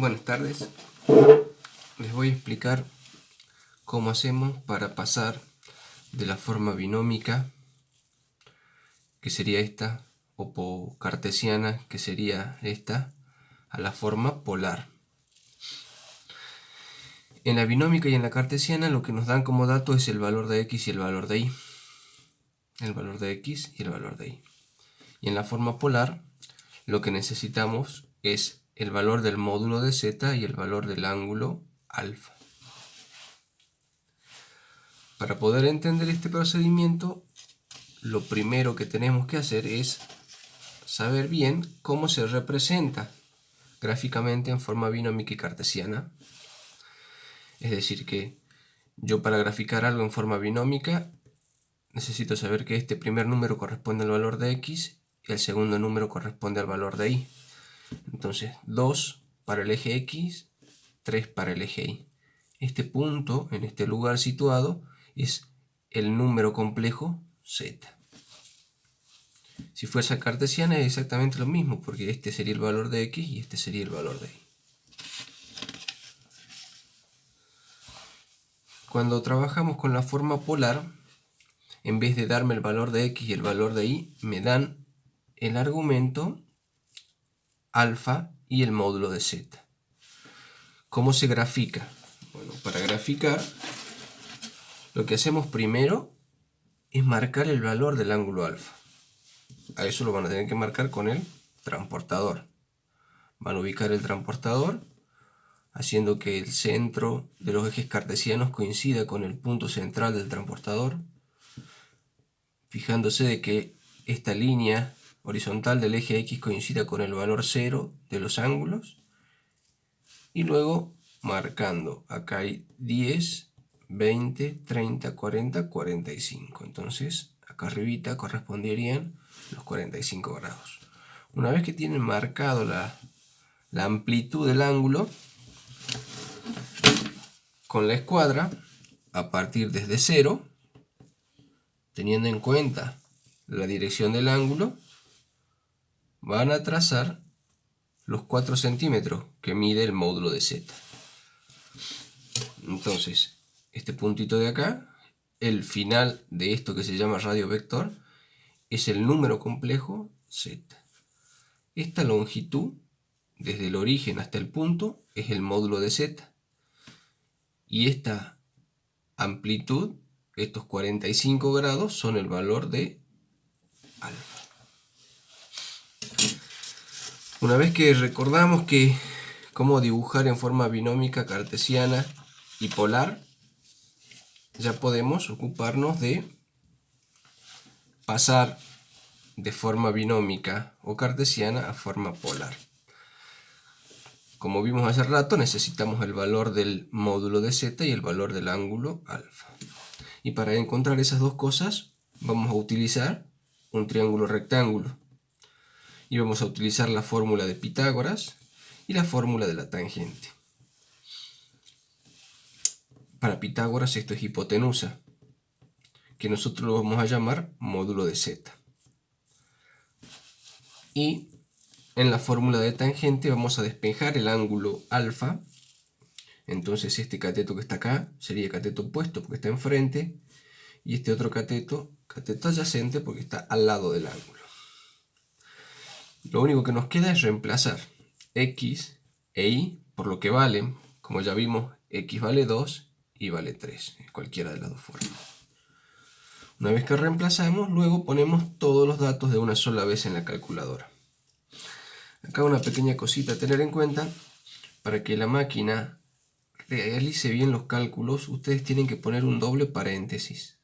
Buenas tardes, les voy a explicar cómo hacemos para pasar de la forma binómica, que sería esta, o cartesiana, que sería esta, a la forma polar. En la binómica y en la cartesiana lo que nos dan como dato es el valor de x y el valor de y. El valor de x y el valor de y. Y en la forma polar lo que necesitamos es el valor del módulo de z y el valor del ángulo alfa. Para poder entender este procedimiento, lo primero que tenemos que hacer es saber bien cómo se representa gráficamente en forma binómica y cartesiana. Es decir, que yo para graficar algo en forma binómica necesito saber que este primer número corresponde al valor de x y el segundo número corresponde al valor de y. Entonces 2 para el eje x, 3 para el eje y. Este punto, en este lugar situado, es el número complejo z. Si fuese cartesiana es exactamente lo mismo, porque este sería el valor de x y este sería el valor de y. Cuando trabajamos con la forma polar, en vez de darme el valor de x y el valor de y, me dan el argumento alfa y el módulo de z. ¿Cómo se grafica? Bueno, para graficar, lo que hacemos primero es marcar el valor del ángulo alfa. A eso lo van a tener que marcar con el transportador. Van a ubicar el transportador haciendo que el centro de los ejes cartesianos coincida con el punto central del transportador, fijándose de que esta línea horizontal del eje X coincida con el valor 0 de los ángulos, y luego marcando, acá hay 10, 20, 30, 40, 45, entonces acá arribita corresponderían los 45 grados. Una vez que tienen marcado la amplitud del ángulo, con la escuadra, a partir desde 0, teniendo en cuenta la dirección del ángulo, van a trazar los 4 centímetros que mide el módulo de z. Entonces, este puntito de acá, el final de esto que se llama radio vector, es el número complejo z. Esta longitud, desde el origen hasta el punto, es el módulo de z. Y esta amplitud, estos 45 grados, son el valor de alfa. Una vez que recordamos que cómo dibujar en forma binómica, cartesiana y polar, ya podemos ocuparnos de pasar de forma binómica o cartesiana a forma polar. Como vimos hace rato, necesitamos el valor del módulo de z y el valor del ángulo alfa. Y para encontrar esas dos cosas vamos a utilizar un triángulo rectángulo. Y vamos a utilizar la fórmula de Pitágoras y la fórmula de la tangente. Para Pitágoras esto es hipotenusa, que nosotros lo vamos a llamar módulo de z. Y en la fórmula de tangente vamos a despejar el ángulo alfa. Entonces este cateto que está acá sería cateto opuesto porque está enfrente, y este otro cateto adyacente porque está al lado del ángulo. Lo único que nos queda es reemplazar x e y por lo que valen. Como ya vimos, x vale 2 y vale 3, en cualquiera de las dos formas. Una vez que reemplazamos, luego ponemos todos los datos de una sola vez en la calculadora. Acá una pequeña cosita a tener en cuenta: para que la máquina realice bien los cálculos, ustedes tienen que poner un doble paréntesis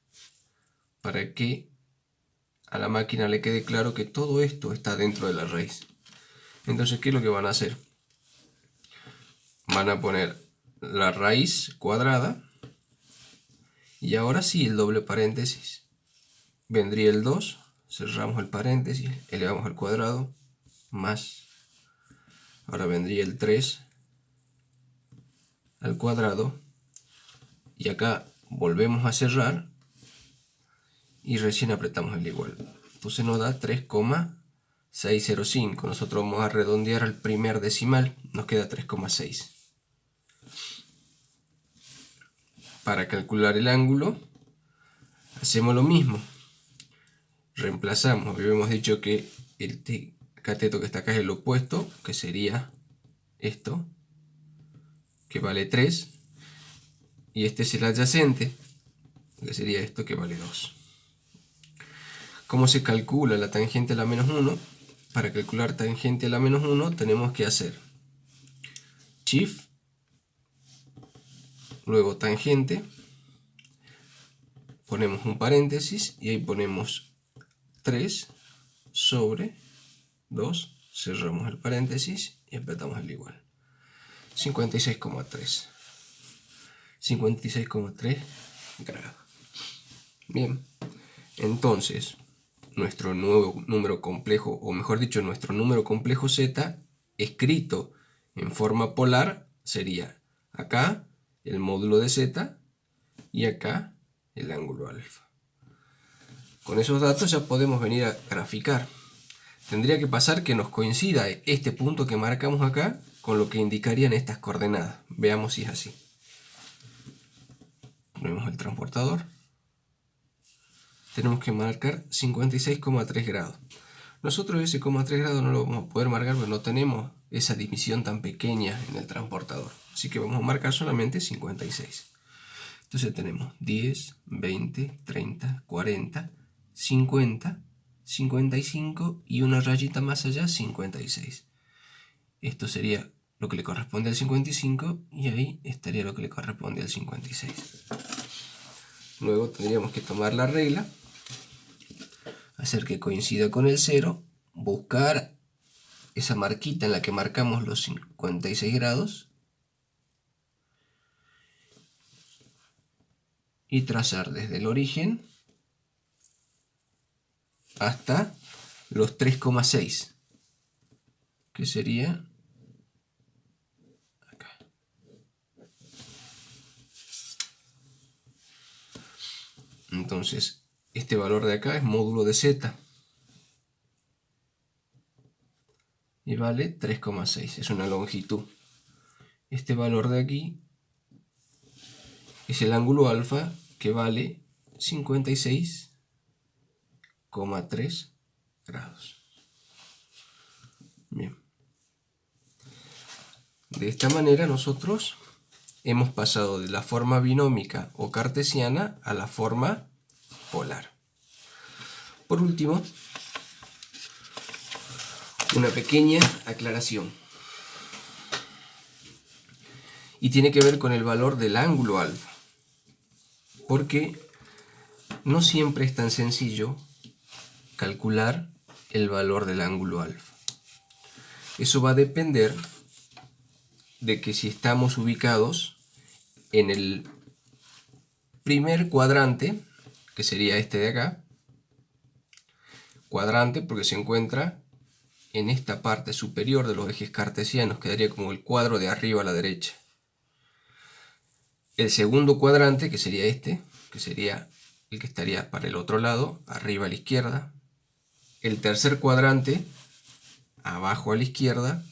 para que a la máquina le quede claro que todo esto está dentro de la raíz. Entonces, ¿qué es lo que van a hacer? Van a poner la raíz cuadrada, y ahora sí el doble paréntesis. Vendría el 2, cerramos el paréntesis, elevamos al cuadrado, más. Ahora vendría el 3 al cuadrado, y acá volvemos a cerrar y recién apretamos el igual. Entonces nos da 3,5. 605. Nosotros vamos a redondear al primer decimal, nos queda 3,6. Para calcular el ángulo, hacemos lo mismo. Reemplazamos, habíamos dicho que el cateto que está acá es el opuesto, que sería esto, que vale 3. Y este es el adyacente, que sería esto, que vale 2. ¿Cómo se calcula la tangente a la menos 1? Para calcular tangente a la menos 1 tenemos que hacer Shift, luego tangente, ponemos un paréntesis y ahí ponemos 3 sobre 2, cerramos el paréntesis y apretamos el igual. 56,3. 56,3 grados. Bien, entonces nuestro nuevo número complejo, o mejor dicho, nuestro número complejo z, escrito en forma polar, sería acá el módulo de z y acá el ángulo alfa. Con esos datos ya podemos venir a graficar. Tendría que pasar que nos coincida este punto que marcamos acá con lo que indicarían estas coordenadas. Veamos si es así. Ponemos el transportador. Tenemos que marcar 56,3 grados. Nosotros ese 0,3 grados no lo vamos a poder marcar porque no tenemos esa división tan pequeña en el transportador. Así que vamos a marcar solamente 56. Entonces tenemos 10, 20, 30, 40, 50, 55 y una rayita más allá, 56. Esto sería lo que le corresponde al 55 y ahí estaría lo que le corresponde al 56. Luego tendríamos que tomar la regla, hacer que coincida con el 0, buscar esa marquita en la que marcamos los 56 grados y trazar desde el origen hasta los 3,6, que sería acá. Entonces, este valor de acá es módulo de z y vale 3,6, es una longitud. Este valor de aquí es el ángulo alfa, que vale 56,3 grados. Bien. De esta manera nosotros hemos pasado de la forma binómica o cartesiana a la forma polar. Por último, una pequeña aclaración. Y tiene que ver con el valor del ángulo alfa. Porque no siempre es tan sencillo calcular el valor del ángulo alfa. Eso va a depender de que si estamos ubicados en el primer cuadrante, que sería este de acá, cuadrante porque se encuentra en esta parte superior de los ejes cartesianos, quedaría como el cuadro de arriba a la derecha. El segundo cuadrante, que sería este, que sería el que estaría para el otro lado, arriba a la izquierda. El tercer cuadrante, abajo a la izquierda.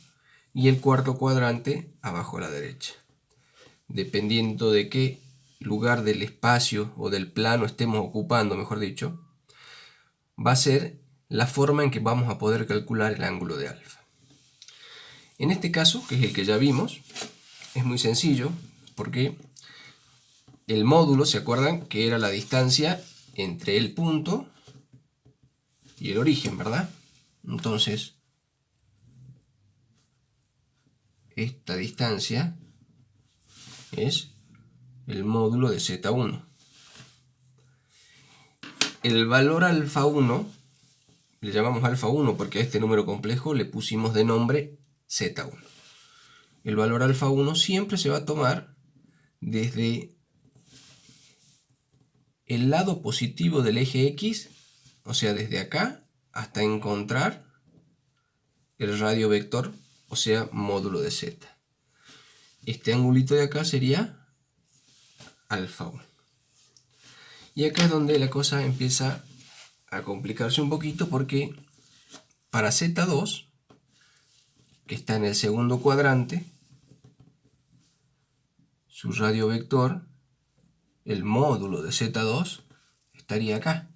Y el cuarto cuadrante, abajo a la derecha. Dependiendo de qué lugar del espacio o del plano estemos ocupando, mejor dicho, va a ser la forma en que vamos a poder calcular el ángulo de alfa. En este caso, que es el que ya vimos, es muy sencillo porque el módulo, ¿se acuerdan? Que era la distancia entre el punto y el origen, ¿verdad? Entonces, esta distancia es el módulo de Z1. El valor alfa 1, le llamamos alfa 1 porque a este número complejo le pusimos de nombre Z1. El valor alfa 1 siempre se va a tomar desde el lado positivo del eje X, o sea, desde acá hasta encontrar el radio vector, o sea, módulo de Z. Este angulito de acá sería alfa 1. Y acá es donde la cosa empieza a complicarse un poquito porque para Z2, que está en el segundo cuadrante, su radio vector, el módulo de Z2, estaría acá.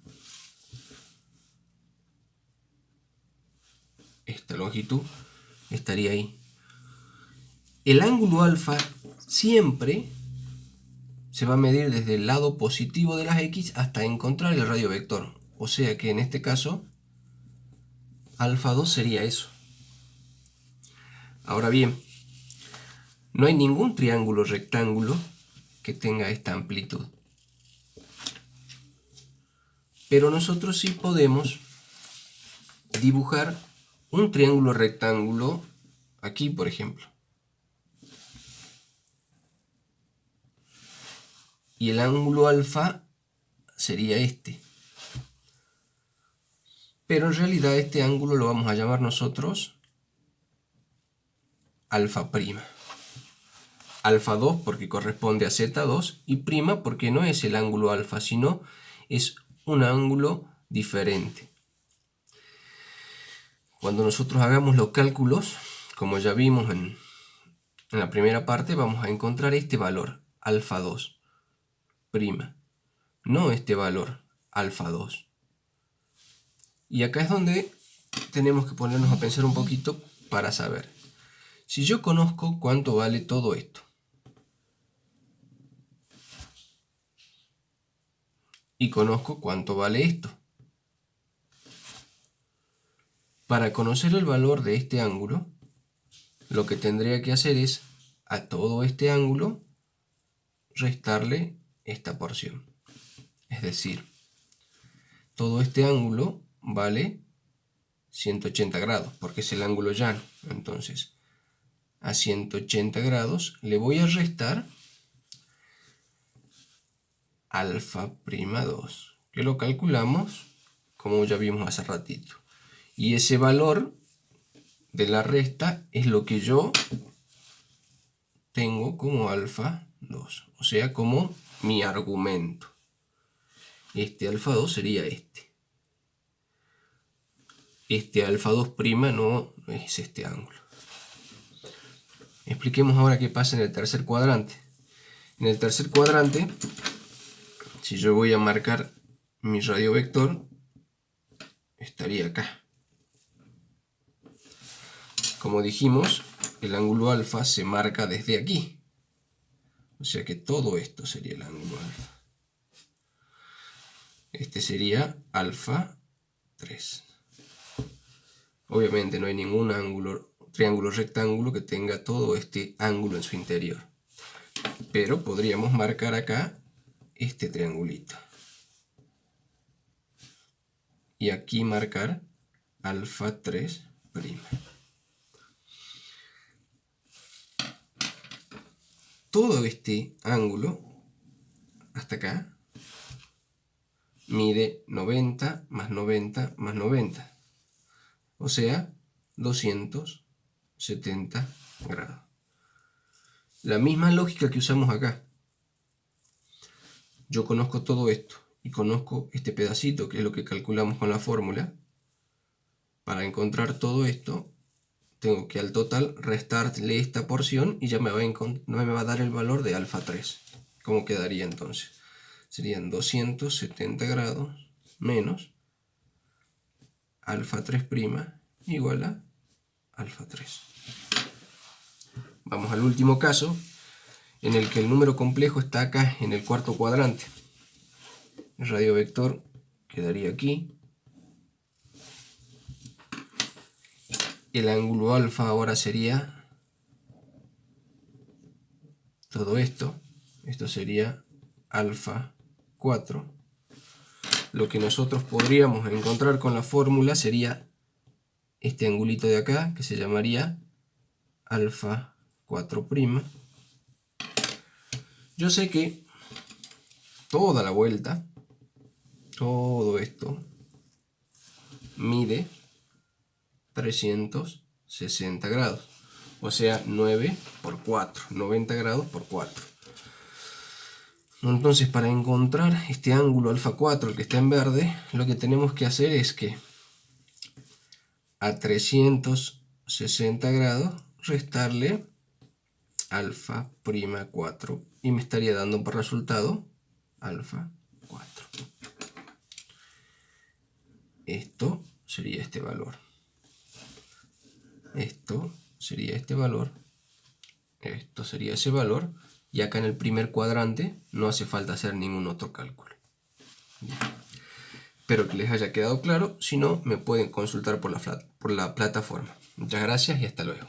Esta longitud estaría ahí. El ángulo alfa siempre se va a medir desde el lado positivo de las X hasta encontrar el radio vector. O sea que en este caso, alfa 2 sería eso. Ahora bien, no hay ningún triángulo rectángulo que tenga esta amplitud. Pero nosotros sí podemos dibujar un triángulo rectángulo aquí, por ejemplo. Y el ángulo alfa sería este. Pero en realidad este ángulo lo vamos a llamar nosotros alfa prima. Alfa 2 porque corresponde a Z2 y prima porque no es el ángulo alfa, sino es un ángulo diferente. Cuando nosotros hagamos los cálculos, como ya vimos en la primera parte, vamos a encontrar este valor, alfa 2 prima, no este valor, alfa 2. Y acá es donde tenemos que ponernos a pensar un poquito para saber. Si yo conozco cuánto vale todo esto, y conozco cuánto vale esto, para conocer el valor de este ángulo, lo que tendría que hacer es a todo este ángulo restarle esta porción. Es decir, todo este ángulo vale 180 grados, porque es el ángulo llano. Entonces, a 180 grados le voy a restar alfa prima 2, que lo calculamos como ya vimos hace ratito. Y ese valor de la resta es lo que yo tengo como alfa 2, o sea, como mi argumento. Este alfa 2 sería este. Este alfa 2' no es este ángulo. Expliquemos ahora qué pasa en el tercer cuadrante. En el tercer cuadrante, si yo voy a marcar mi radio vector, estaría acá. Como dijimos, el ángulo alfa se marca desde aquí. O sea que todo esto sería el ángulo alfa. Este sería alfa 3. Obviamente no hay ningún triángulo rectángulo que tenga todo este ángulo en su interior. Pero podríamos marcar acá este triangulito. Y aquí marcar alfa 3'. Todo este ángulo, hasta acá, mide 90 más 90 más 90. O sea, 270 grados. La misma lógica que usamos acá. Yo conozco todo esto y conozco este pedacito, que es lo que calculamos con la fórmula. Para encontrar todo esto, tengo que al total restarle esta porción y ya me va a dar el valor de alfa 3. ¿Cómo quedaría entonces? Serían 270 grados menos alfa 3' igual a alfa 3. Vamos al último caso, en el que el número complejo está acá en el cuarto cuadrante. El radio vector quedaría aquí. El ángulo alfa ahora sería todo esto. Esto sería alfa 4. Lo que nosotros podríamos encontrar con la fórmula sería este angulito de acá, que se llamaría alfa 4'. Yo sé que toda la vuelta, todo esto, mide 360 grados. O sea, 9 por 4, 90 grados por 4. Entonces, para encontrar este ángulo alfa 4, el que está en verde, lo que tenemos que hacer es que a 360 grados, restarle alfa prima 4 y me estaría dando por resultado alfa 4. Esto sería este valor. Esto sería este valor. Esto sería ese valor. Y acá en el primer cuadrante no hace falta hacer ningún otro cálculo. Bien. Espero que les haya quedado claro. Si no, me pueden consultar por la plataforma. Muchas gracias y hasta luego.